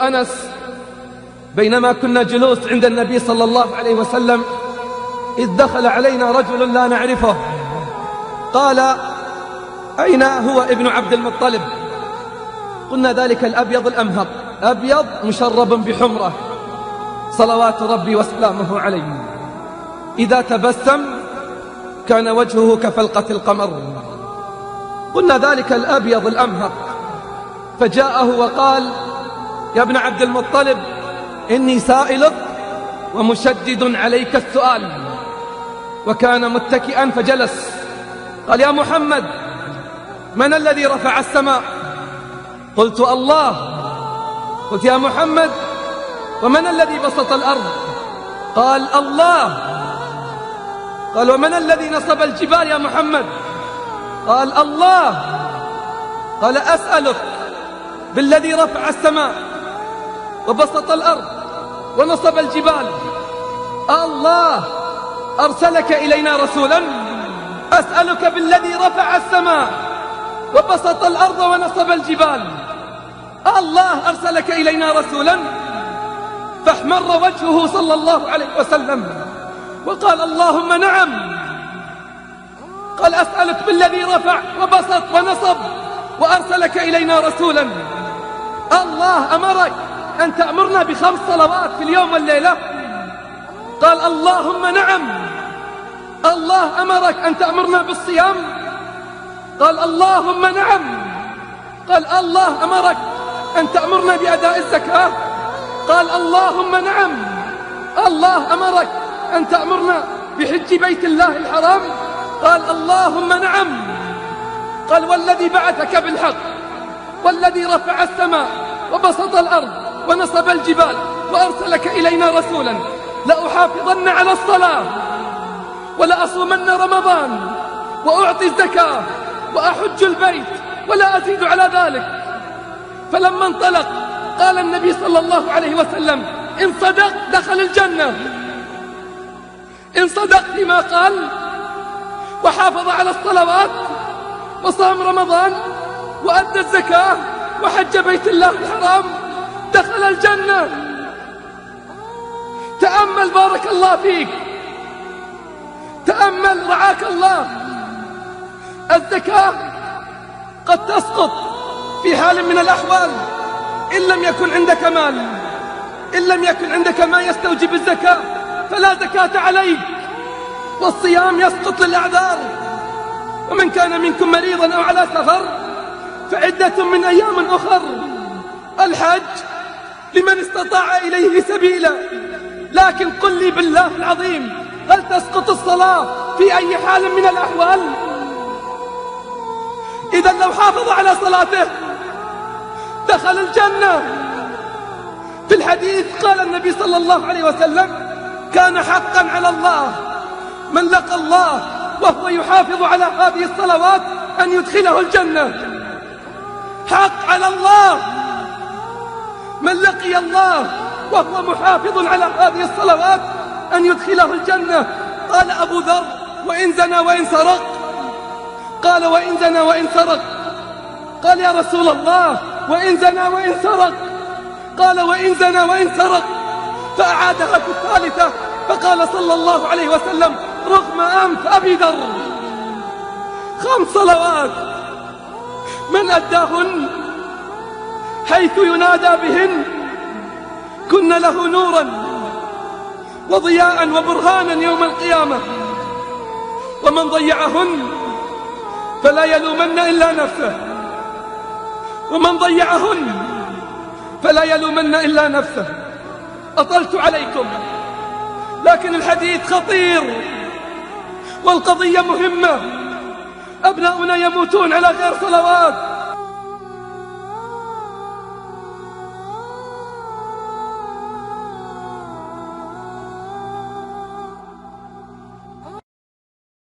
أنس: بينما كنا جلوس عند النبي صلى الله عليه وسلم إذ دخل علينا رجل لا نعرفه، قال: أين هو ابن عبد المطلب؟ قلنا: ذلك الأبيض الأمهر، أبيض مشرب بحمرة، صلوات ربي وسلامه عليه، إذا تبسم كان وجهه كفلقة القمر. قلنا: ذلك الأبيض الأمهر. فجاءه وقال: يا ابن عبد المطلب، إني سائلك ومشدد عليك السؤال. وكان متكئا فجلس. قال: يا محمد، من الذي رفع السماء؟ قلت: الله. قلت: يا محمد، ومن الذي بسط الأرض؟ قال: الله. قال: ومن الذي نصب الجبال يا محمد؟ قال: الله. قال: أسألك بالذي رفع السماء وبسط الأرض ونصب الجبال، الله أرسلك إلينا رسولا؟ أسألك بالذي رفع السماء وبسط الأرض ونصب الجبال، الله أرسلك إلينا رسولا؟ فاحمر وجهه صلى الله عليه وسلم وقال: اللهم نعم. قال: أسألك بالذي رفع وبسط ونصب وأرسلك إلينا رسولا، الله أمرك أن تأمرنا ب5 صلوات في اليوم والليلة؟ قال: اللهم نعم. الله أمرك أن تأمرنا بالصيام؟ قال: اللهم نعم. قال: الله أمرك أن تأمرنا بأداء الزكاة؟ قال: اللهم نعم. الله أمرك أن تأمرنا بحج بيت الله الحرام؟ قال: اللهم نعم. قال: والذي بعثك بالحق والذي رفع السماء وبسط الأرض ونصب الجبال وأرسلك إلينا رسولا، لأحافظن على الصلاة ولأصومن رمضان وأعطي الزكاة وأحج البيت ولا أزيد على ذلك. فلما انطلق قال النبي صلى الله عليه وسلم: إن صدق دخل الجنة. إن صدق فيما قال وحافظ على الصلوات وصام رمضان وأدى الزكاة وحج بيت الله الحرام دخل الجنة. تأمل بارك الله فيك، تأمل رعاك الله. الزكاة قد تسقط في حال من الأحوال إن لم يكن عندك مال، إن لم يكن عندك ما يستوجب الزكاة فلا زكاة عليك. والصيام يسقط للأعذار. ومن كان منكم مريضا أو على سفر فعدة من أيام أخر. الحج لمن استطاع إليه سبيلا. لكن قل لي بالله العظيم، هل تسقط الصلاة في أي حال من الأحوال؟ إذا لو حافظ على صلاته دخل الجنة. في الحديث قال النبي صلى الله عليه وسلم: كان حقا على الله من لقى الله وهو يحافظ على هذه الصلوات أن يدخله الجنة. حق على الله من لقي الله وهو محافظ على هذه الصلوات أن يدخله الجنة. قال أبو ذر: وإن زنى وإن سرق؟ قال: وإن زنى وإن سرق. قال: يا رسول الله، وإن زنى وإن سرق؟ قال: وإن زنى وإن سرق. فأعادها في الثالثة فقال صلى الله عليه وسلم: رغم أنف أبي ذر 5 صلوات من أداهن حيث ينادى بهن كن له نورا وضياء وبرهانا يوم القيامة، ومن ضيعهن فلا يلومن إلا نفسه، ومن ضيعهن فلا يلومن إلا نفسه. أطلت عليكم لكن الحديث خطير والقضية مهمة. أبناؤنا يموتون على غير صلوات،